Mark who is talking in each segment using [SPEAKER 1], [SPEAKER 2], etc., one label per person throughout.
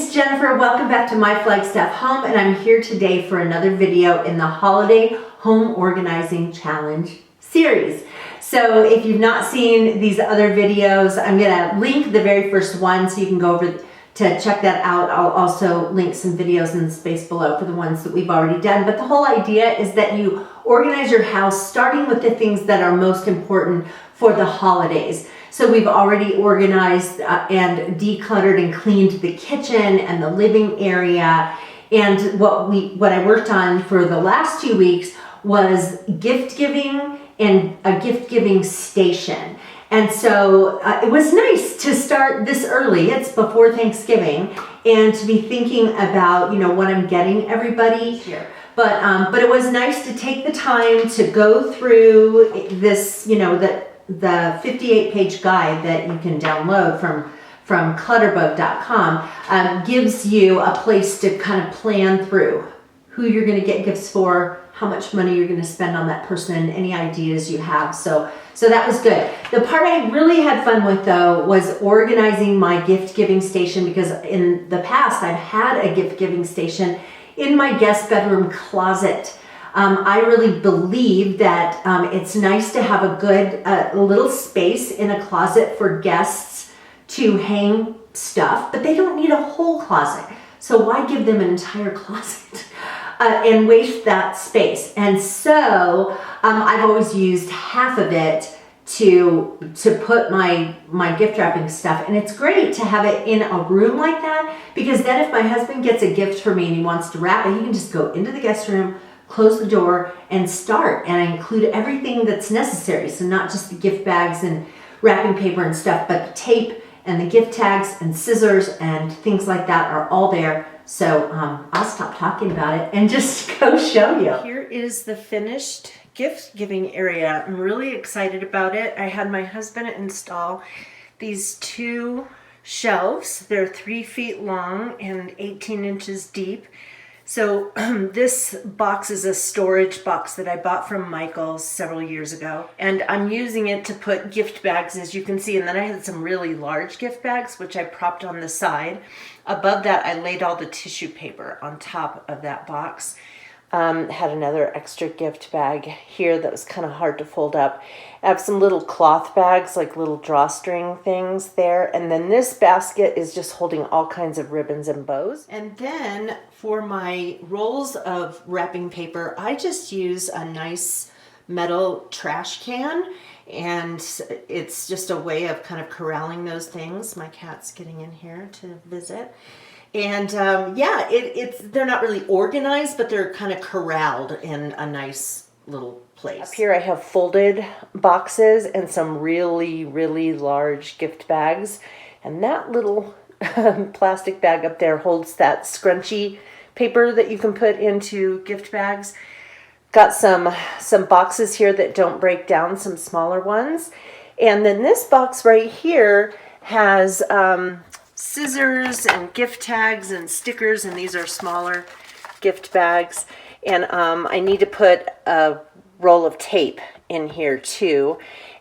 [SPEAKER 1] it's Jennifer. Welcome back to my Flagstaff home, and I'm here today for another video in the Holiday Home Organizing Challenge series. So if you've not seen these other videos, I'm going to link the very first one so you can go over to check that out. I'll also link some videos in the space below for the ones that we've already done. But the whole idea is that you organize your house starting with the things that are most important for the holidays. So we've already organized and decluttered and cleaned the kitchen and the living area. And what I worked on for the last 2 weeks was gift giving and a gift giving station. And so it was nice to start this early. It's before Thanksgiving, and to be thinking about, what I'm getting everybody here. But it was nice to take the time to go through this, the 58-page guide that you can download from clutterbug.com gives you a place to kind of plan through who you're going to get gifts for, how much money you're going to spend on that person, any ideas you have. So that was good. The part I really had fun with, though, was organizing my gift giving station, because in the past I've had a gift giving station in my guest bedroom closet. I really believe that it's nice to have a good little space in a closet for guests to hang stuff, but they don't need a whole closet. So why give them an entire closet and waste that space? And so I've always used half of it to put my gift wrapping stuff. And it's great to have it in a room like that, because then if my husband gets a gift for me and he wants to wrap it, he can just go into the guest room, close the door, and start. And I include everything that's necessary. So not just the gift bags and wrapping paper and stuff, but the tape and the gift tags and scissors and things like that are all there. So I'll stop talking about it and just go show you. Here is the finished gift giving area. I'm really excited about it. I had my husband install these 2 shelves. They're 3 feet long and 18 inches deep. So this box is a storage box that I bought from Michael's several years ago, and I'm using it to put gift bags, as you can see. And then I had some really large gift bags, which I propped on the side. Above that, I laid all the tissue paper on top of that box. Had another extra gift bag here that was kind of hard to fold up. I have some little cloth bags, like little drawstring things there. And then this basket is just holding all kinds of ribbons and bows. And then for my rolls of wrapping paper, I just use a nice metal trash can. And it's just a way of kind of corralling those things. My cat's getting in here to visit. And they're not really organized, but they're kind of corralled in a nice little place. Up here I have folded boxes and some really, really large gift bags. And that little plastic bag up there holds that scrunchy paper that you can put into gift bags. Got some boxes here that don't break down, some smaller ones. And then this box right here has scissors and gift tags and stickers, and these are smaller gift bags. And I need to put a roll of tape in here too.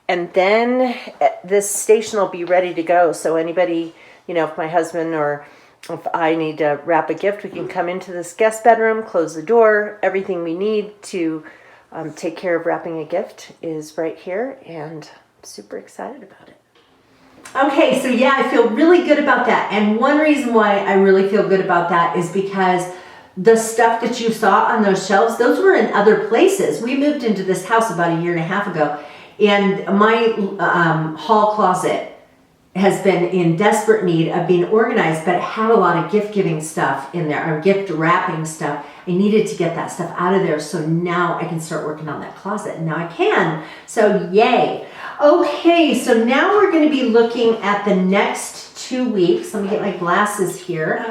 [SPEAKER 1] And then this station will be ready to go. So anybody, if my husband or if I need to wrap a gift, we can come into this guest bedroom, close the door. Everything we need to take care of wrapping a gift is right here, and I'm super excited about it. Okay, so yeah, I feel really good about that. And one reason why I really feel good about that is because the stuff that you saw on those shelves, those were in other places. We moved into this house about 1.5 years ago, and my hall closet has been in desperate need of being organized, but it had a lot of gift giving stuff in there, or gift wrapping stuff. I needed to get that stuff out of there, so now I can start working on that closet, and now I can. So yay. Okay, so now we're going to be looking at the next 2 weeks. Let me get my glasses here.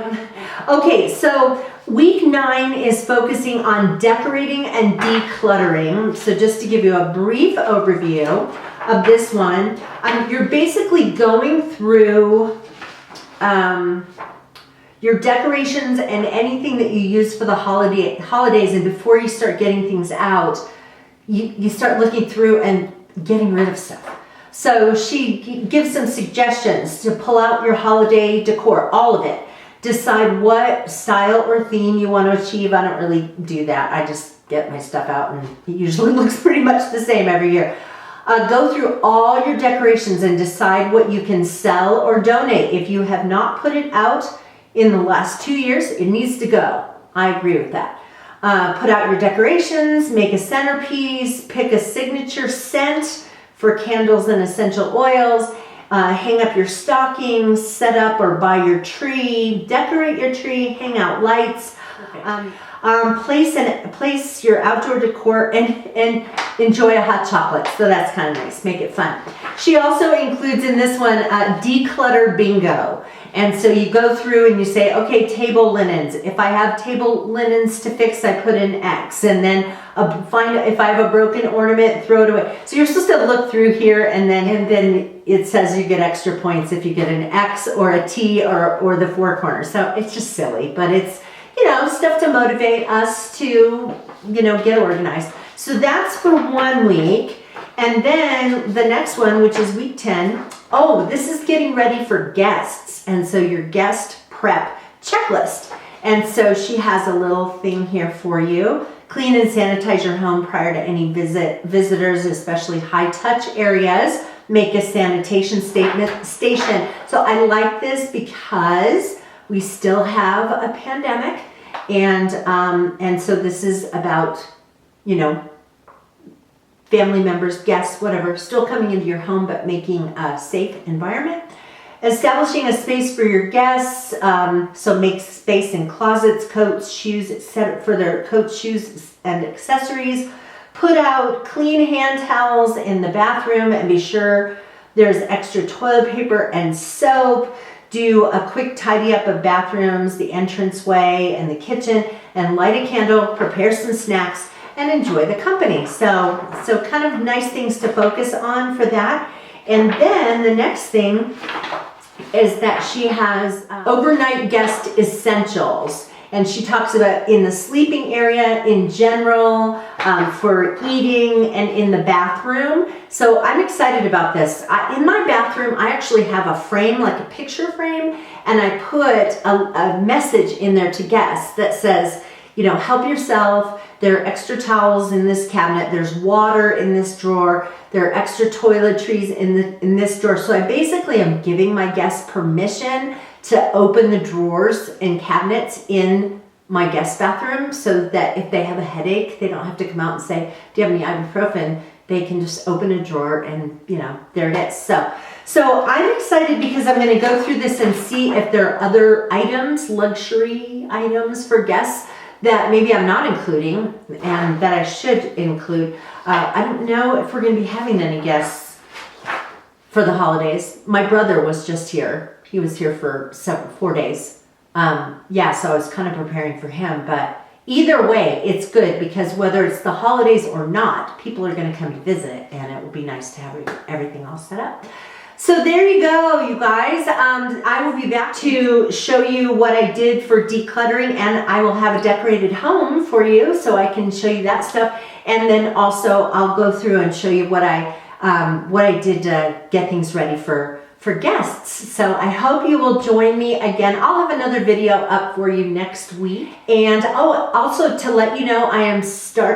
[SPEAKER 1] Okay, so week 9 is focusing on decorating and decluttering. So just to give you a brief overview of this one, you're basically going through your decorations and anything that you use for the holidays, and before you start getting things out, you start looking through and getting rid of stuff. So she gives some suggestions to pull out your holiday decor, all of it. Decide what style or theme you want to achieve. I don't really do that. I just get my stuff out and it usually looks pretty much the same every year. Go through all your decorations and decide what you can sell or donate. If you have not put it out in the last 2 years, it needs to go. I agree with that. Put out your decorations, make a centerpiece, pick a signature scent for candles and essential oils, hang up your stockings, set up or buy your tree, decorate your tree, hang out lights, place your outdoor decor and enjoy a hot chocolate. So that's kind of nice, make it fun. She also includes in this one declutter bingo. And so you go through and you say, okay, table linens. If I have table linens to fix, I put an X. And then find if I have a broken ornament, throw it away. So you're supposed to look through here and then it says you get extra points if you get an X or a T or the four corners. So it's just silly, but it's, you know, stuff to motivate us to, you know, get organized. So that's for 1 week. And then the next one, which is week 10, oh, this is getting ready for guests. And so your guest prep checklist. And so she has a little thing here for you. Clean and sanitize your home prior to any visitors, especially high touch areas. Make a sanitation station. So I like this because we still have a pandemic. And so this is about, you know, family members, guests, whatever, still coming into your home, but making a safe environment. Establishing a space for your guests. So make space in closets, coats, shoes, set for their coats, shoes, and accessories. Put out clean hand towels in the bathroom and be sure there's extra toilet paper and soap. Do a quick tidy up of bathrooms, the entranceway, and the kitchen, and light a candle, prepare some snacks, and enjoy the company. So kind of nice things to focus on for that. And then the next thing is that she has overnight guest essentials. And she talks about in the sleeping area in general, for eating, and in the bathroom. So I'm excited about this. In my bathroom, I actually have a frame, like a picture frame, and I put a message in there to guests that says, you know, help yourself. There are extra towels in this cabinet. There's water in this drawer. There are extra toiletries in this drawer. So I basically am giving my guests permission to open the drawers and cabinets in my guest bathroom so that if they have a headache, they don't have to come out and say, do you have any ibuprofen? They can just open a drawer and, you know, there it is. So I'm excited because I'm going to go through this and see if there are other items, luxury items for guests that maybe I'm not including and that I should include. I don't know if we're going to be having any guests for the holidays. My brother was just here. He was here for 4 days. Yeah, so I was kind of preparing for him. But either way, it's good because whether it's the holidays or not, people are going to come to visit and it will be nice to have everything all set up. So there you go, you guys. I will be back to show you what I did for decluttering, and I will have a decorated home for you so I can show you that stuff. And then also I'll go through and show you what I did to get things ready for guests. So I hope you will join me again. I'll have another video up for you next week. And also to let you know, I am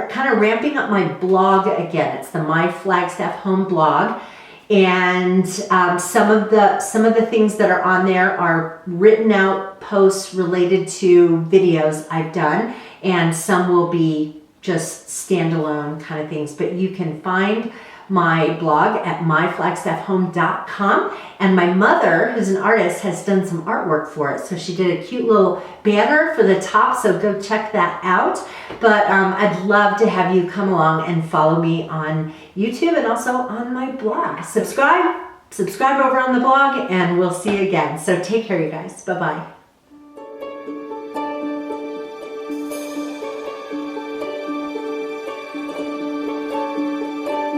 [SPEAKER 1] kind of ramping up my blog again. It's the My Flagstaff Home blog. And some of the things that are on there are written out posts related to videos I've done, and some will be just standalone kind of things. But you can find my blog at myflagstaffhome.com, and my mother, who's an artist, has done some artwork for it. So she did a cute little banner for the top, so go check that out. But I'd love to have you come along and follow me on YouTube and also on my blog. Subscribe over on the blog, and we'll see you again. So take care, you guys. Bye-bye.